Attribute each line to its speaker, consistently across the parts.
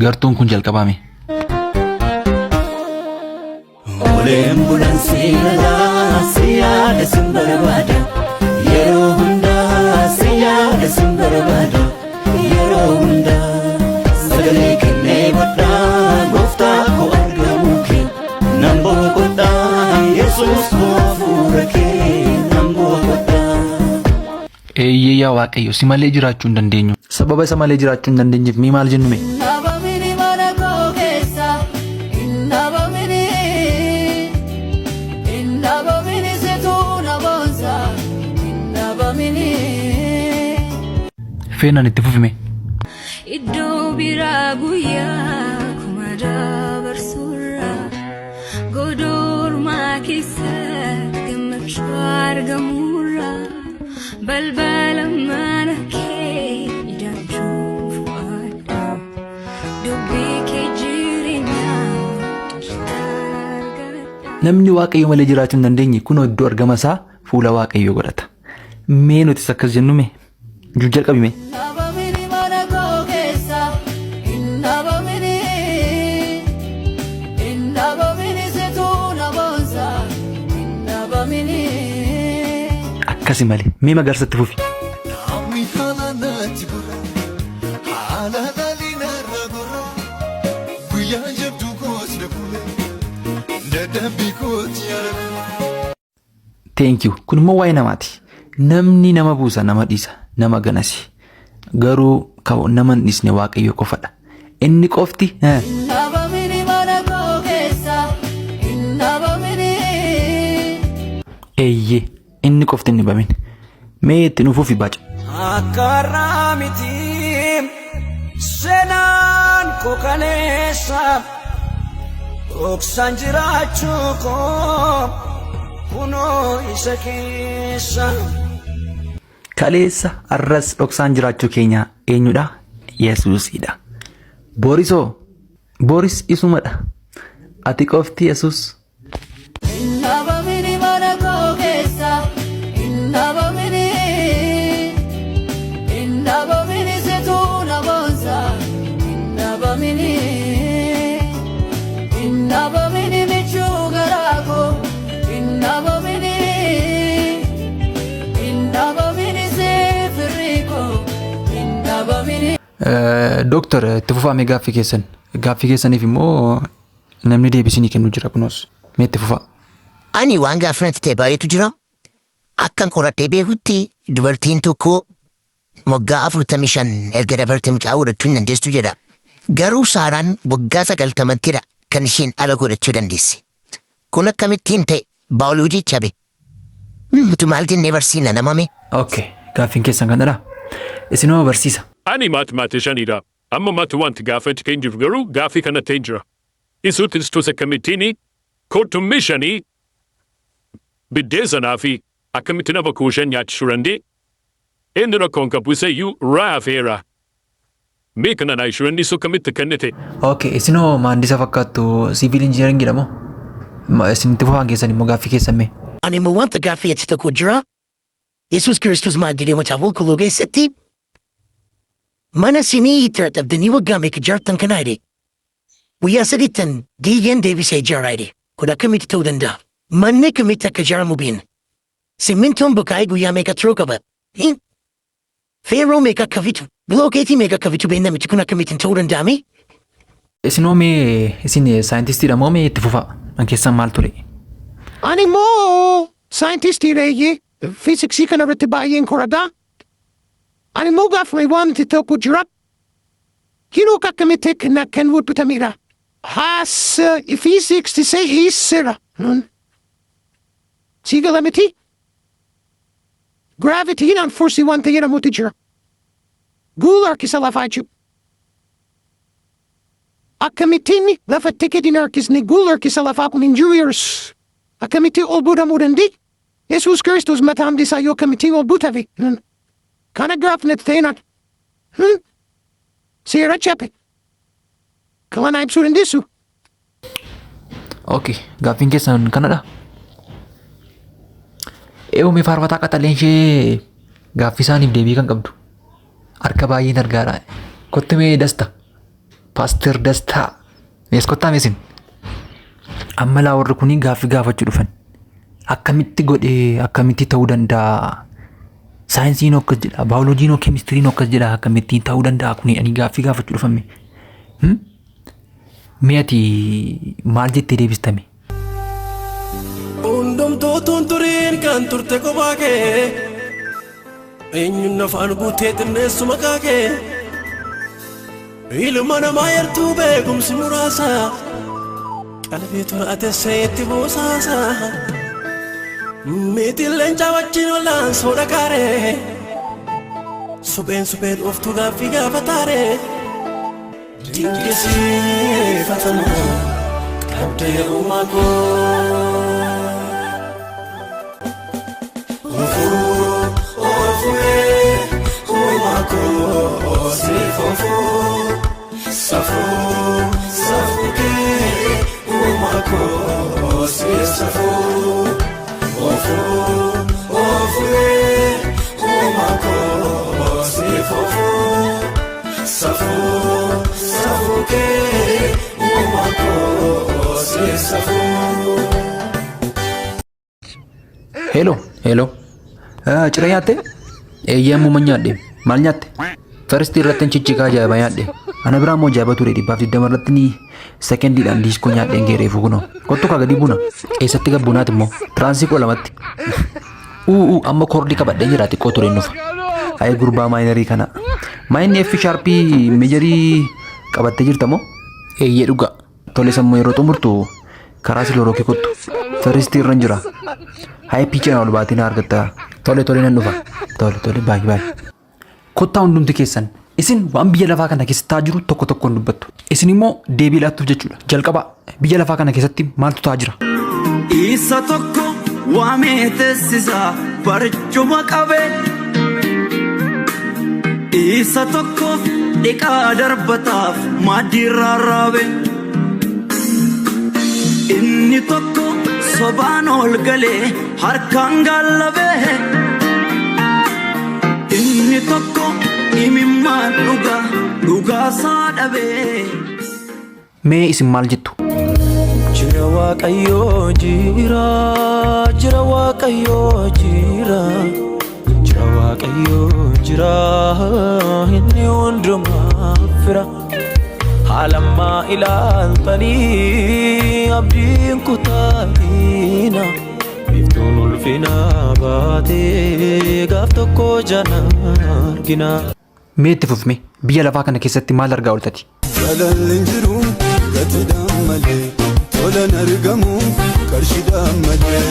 Speaker 1: gartuun kun jalqabame.
Speaker 2: Oleen bulan siyaada siyaada simbarbaada yeroo hundaa siyaada simbarbaada yeroo hundaa sagalee kennee badhaa gooftaa koo argamu kee nan boqodhaa Yesuus koo hafuura kee nan boqodhaa.
Speaker 1: Yaa Waaqayyo si malee jiraachuu hin dandeenyu. Sababa isa malee jiraachuu hin dandeenyeef mi maal jennume? Feenan itti fufime.
Speaker 3: Iddoo biraa guyyaa kuma dabarsuurra godormaa keessatti gammachuu argamuurra balbala mana kee idaachuuf adda dubbii kee jireenyaa
Speaker 1: namni Waaqayyo malee jiraachuu hin dandeenye kunoo iddoo argama isaa fuula Waaqayyo godhata. Mee nutis akkas jennume jalqabime. Akkasi malee mee magaarsatti fufi. Thank you. Kun immoo waa'ee namaati. Namni nama buusa nama dhiisa nama ganasi. Garuu kan nama hin dhiisne Waaqayyo qofadha. Inni qofti eeyyee inni qofti inni bamin. Mee itti nufuufi baca.
Speaker 2: Akka irraa miti seenaan koo kaleessa dhoksaan jiraachuu koo kunoo isa keessa.
Speaker 1: Kaleessa arras dhoksaan jiraachuu keenya eenyudha? Yesuusidha. Boris isumadha. Ati qofti Yesuus. Doctor itti fufaa gaaffii keessan. Gaaffii keessaniif immoo namni deebisinii kennu jira kunoos. Mee itti fufaa.
Speaker 4: Ani waan gaaffinatti ta'e baay'eetu jira. Akkan qoradhee beekutti dubartiin tokko waggaa 45 erga dabartee mucaa godhachuu hin dandeessu jedha. Garuu Saaraan waggaa 90 kan isheen ala godhachuu dandeesse. Kun akkamittiin ta'e baay'oolojii chabe. Mutu maal jennee barsiisna namame?
Speaker 1: Okay, gaaffiin keessan kanadha. Isinoo barsiisa.
Speaker 5: Ani maatimaatiishanidha. Amma matu wanti gaafatti kan jiru garuu gaaffii kanatti jira. Isuutis tusa kamittiini kootummishanii biddeessanaa fi akkamitti nama kuushan nyaachisuu dandee inni rakkoon qabu isayyuu raafeera. Mee kana naa ishuu inni kamitti kennite.
Speaker 1: Okay, isinoo maandisa fakkaattu siviil injineeringidha moo? Isinitti fufaan keessan immoo gaaffii keessan mee?
Speaker 4: Ani immoo wanta gaaffii achi tokko jira. Yesuus Kiristoos maal jedhee macaafa qulqulluu keessatti mana sinii itti dadhabdanii waggaa meeqa jaartan kana jedhe. Guyyaa sadiittan diigeen deebisee ijaaraa jedhe. Kun akkamitti ta'uu danda'a? Manni akkamitti akka ijaaramu beekna. Simmintoon bukaa'ee guyyaa meeqa turuu qaba? Feeroo meeqa akka fitu? Bilookeetii meeqa akka fitu beekna miti kun akkamittiin ta'uu danda'ame?
Speaker 1: Isinoo mee isin saayintistiidha moo mee itti fufaa? An keessan maal ture?
Speaker 6: Ani immoo saayintistii reeyyee fiiziksii kana irratti baay'een qoradha. Ani immoo gaaffii wanti tokko jira. Hinoo akkamitti kan hubbatamedha. Haas fiiziks tisee hiisira. Siigala miti? Gravitiidhaan forsi wanta jedhamutu jira. Guula harkisa lafaa jiru. Akkamittiin lafa tikkeetiin harkisni guula harkisa lafaa kun hin jiru yeroo akkamitti ol butamuu dandeenya? Yesuus Kiristoos mataan isaa yoo akkamitti ol butame? Kana gaafnatti ta'inaan. Seera chape. Kalana ibsuu dandeessu.
Speaker 1: Okay, gaaffiin keessan kanadha. Mee faarfataa qaxaleen ishee gaaffii isaaniif deebii kan qabdu. Harka baay'een argaadha. Kottu mee dasta. Pastor Dastaa. Meeskottaa meesin. Amma laa warri kuni gaaffii gaafachuu dhufan. Akkamitti godhee akkamitti ta'uu danda'a? Saayinsiin akkas jedha, baayoloojiin keemistiriin akkas jedha, akkamitti ta'uu danda'a kuni ani gaaffii gaafachuu dhufamme. Mee ati maal jettee deebistame?
Speaker 2: Hundumtuutuun turiin kan turte kophaa kee eenyuun afaan guutee xinneessu maqaa kee ilma namaa yartuu beekumsi muraasa qalbii turaate seetti buusaasa miitilleen caawwachiin wallaan soodha kaaree supheen dhooftuu gaaffii gaafataare dinqisiifatamu qabdee uumaa koo.
Speaker 1: Hello. Ciree nyaatte? Eeyyamuu ma nyaadhe? Maal nyaatte? First irratti chichikaa ajaa'iba nyaadhe. Ana biraa immoo ajaa'iba ture 220 irratti ni sekendiidhaan diiskoo nyaadheen geereefu kunoo. Kottu kaa gadi buna. Eessatti gabbunaati immoo tiraansii 2tti. Amma koordii qabadhee jira xiqqoo ture nufa. Ayee gurbaa maayinerii kana. Maayinni F sharpii meejarii qabattee jirta moo? Eeyyee dhuga. Tole sammuu yeroo xumurtu karaa siloorokii kottu. First irra jira. Hayee piichaan ol baatiin argatta. Tole nan dhufa. Tole baay'ee. Kottaa hundumti keessan isin waan biyya lafaa kana keessatti ta'aa jiru tokko tokkoon dubbattu. Isin immoo deebii laattuuf jechuudha. Jalqaba biyya lafaa kana keessatti maaltu ta'aa jira?
Speaker 2: Isa tokko waamee teessisaa barchuma qabee isa tokko dhiqaa darbataaf maaddii rarraabee inni tokko sobaan ol galee harkaan gaallabee inni tokko imimmaan dhugaasaa dhabee.
Speaker 1: Mee isin maal jettu?
Speaker 2: Jira waaqayyoo jira waaqayyoo jira inni hundumaa fira haalammaa ilaaltanii abdiin kutaatiina biftuun ulfinaa baatee gaaf tokko jana argina.
Speaker 1: Mee itti fufme biyya lafaa kana keessatti maal argaa ooltati?
Speaker 7: Jaalalleen jiru gatiidhaan malee tolan argamu qarshiidhaan malee.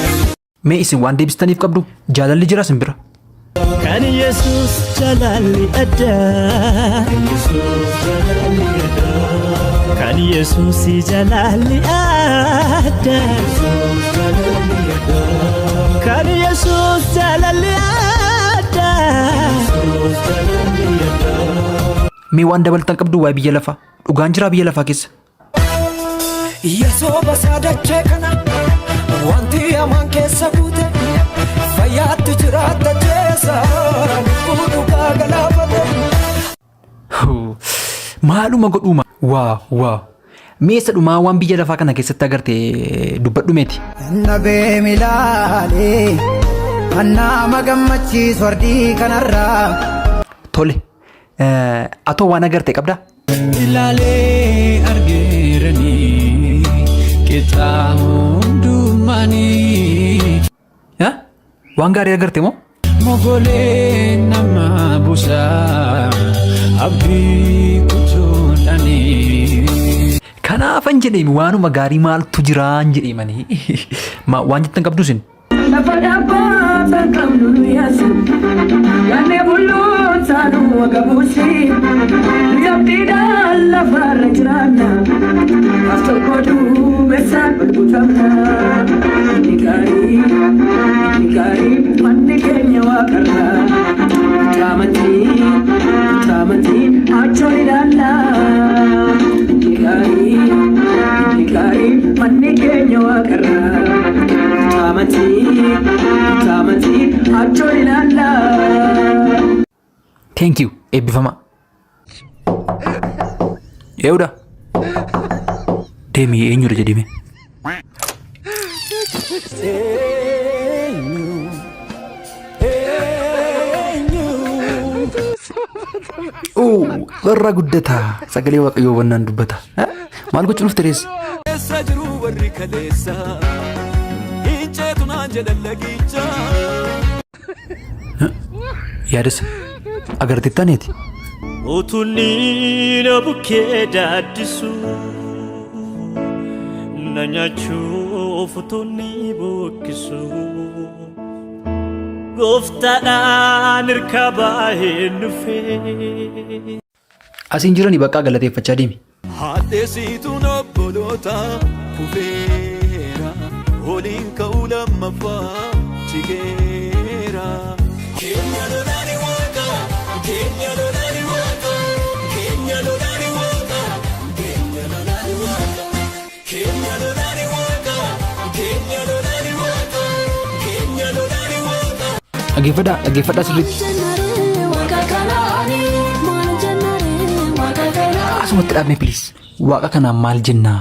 Speaker 1: Mee isin waan deebistaniif qabdu jaalalli jira isin bira?
Speaker 2: Kan Yesuus jaalalli addaa kan Yesuus jaalalli addaa kan Yesuus jaalalli addaa.
Speaker 1: Mee waan dabalatan qabdu waa'ee biyya lafaa? Dhugaan jira biyya lafaa keessa?
Speaker 2: Yesoo basaadachee kana wanti hamaan keessa buute fayyaatti jiraata jeessa dhugaa galaafate.
Speaker 1: Maaluma godhuma? Waa. Meessa dhumaa waan biyya lafaa kana keessatti agarte dubbadhu meeti?
Speaker 8: Nabee milaalee annama gammachiisu ardii kanarraa.
Speaker 1: Tole. Atoo waan agarte qabdaa?
Speaker 2: Ilaalee argeeranii qixaa hundumaanii.
Speaker 1: Waan gaarii agarte moo?
Speaker 2: Mogolee nama buusaa abdii kutuudhaanii.
Speaker 1: Kanaafan jedheemi waanuma gaarii maaltu jiraan jedheemanii. Waan jettan qabdu isin?
Speaker 9: Lafa dhaabaa beekamnu yaasu yaadne buluu saanuu wagabuusi yabdiidhaan lafarra jiraanna aftoo duumessaan gurgutamna inni gaarii manni keenya waaqarra taamantii achoon ilaalla inni gaarii manni keenya waaqarra. Taamantii achoon ilaalla.
Speaker 1: Thank you eebbifama. Eewudha. Deemii eenyudha jedhime. Barraa guddataa sagalee waaqayyoo wannaan dubbata. Maal gochuun of tirees?
Speaker 2: Keessa jiru warri kaleessa Inceetu naan jedhan lagicha
Speaker 1: Yaadasa agarteettaneeti.
Speaker 10: Utunni na bukkee daaddisu na nyaachuuf utunni bokkisu gooftaadhaan hirkabaa hin dhufee.
Speaker 1: Asiin jiranii bakka galateeffachaa deemi.
Speaker 2: Hadheessituun obboloota kufeera waliin ka'uu lammaffaa jikeera. Keenya lolaani waaqa, keenya lolaani waaqa, keenya lolaani waaqa, keenya lolaani waaqa, keenya lolaani waaqa, keenya lolaani waaqa, keenya lolaani waaqa.
Speaker 1: Dhaggeeffadhaa sirriitti. Asumatti dhaabne please. Waaqa kanaan maal jennaa?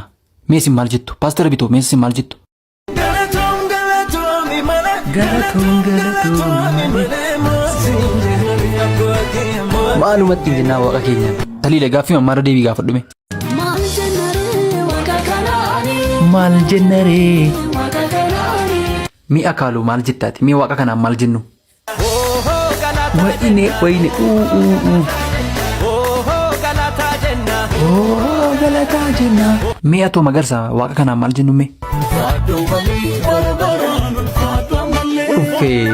Speaker 1: Meesin maal jettu? Paastara Bitoo meesin maal jettu? Maalumatti jennaa waaqa keenya. Taliile gaaffii mammaara deebii gaafadhume. Maal jennaree? Mi'a kaaluu maal jettaati? Mee waaqa kanaan maal jennu? Wayine. Galataa jenna. Mee atoo magarsa waaqa kanaan maal jennu mee? Uffee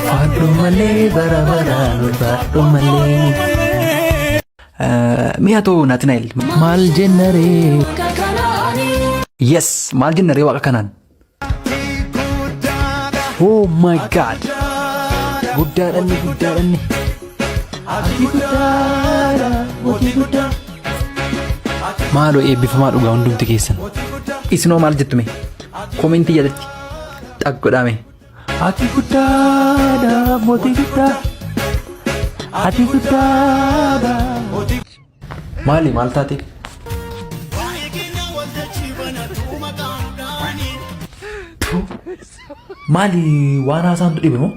Speaker 1: faadhu malee bara baraan faadhu malee. Mee atoo Naatinaayil maal jennaree? Yes, maal jennaree waaqa kanaan? Oh my God. Guddaadhanne. Ati guddaadha, mootii guddaa. Maaloo eebbifamaa dhugaa hundumti keessan. Isinoo maal jettume? Koomentii jalatti xaggodhame. Ati guddaadha, mootii guddaa. Ati guddaadha. Maali maal taate? Maali waan haasaantu dhibe moo?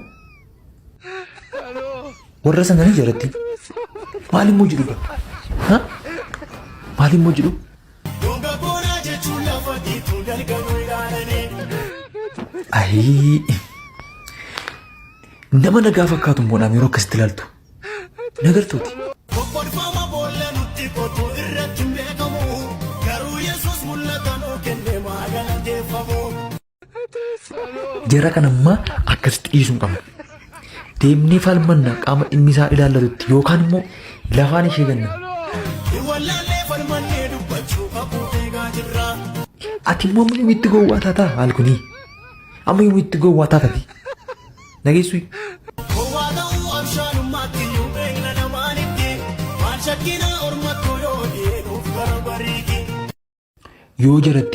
Speaker 1: Warra sananii jalatti maal immoo jedhu? Maal immoo jedhu? Ayii nama nagaa fakkaatu immoo naam yeroo akkasitti ilaaltu nagartuuti. Jara kanammaa akkasitti dhiisuun qaba. Deemnee falmanna qaama dhimmi isaa ilaallatutti yookaan immoo lafaan ishee ganna. Ati immoo amma itti gowwaa taataa maal kunii? Amma itti gowwaa taatati. Nageessu. Yoo jaratti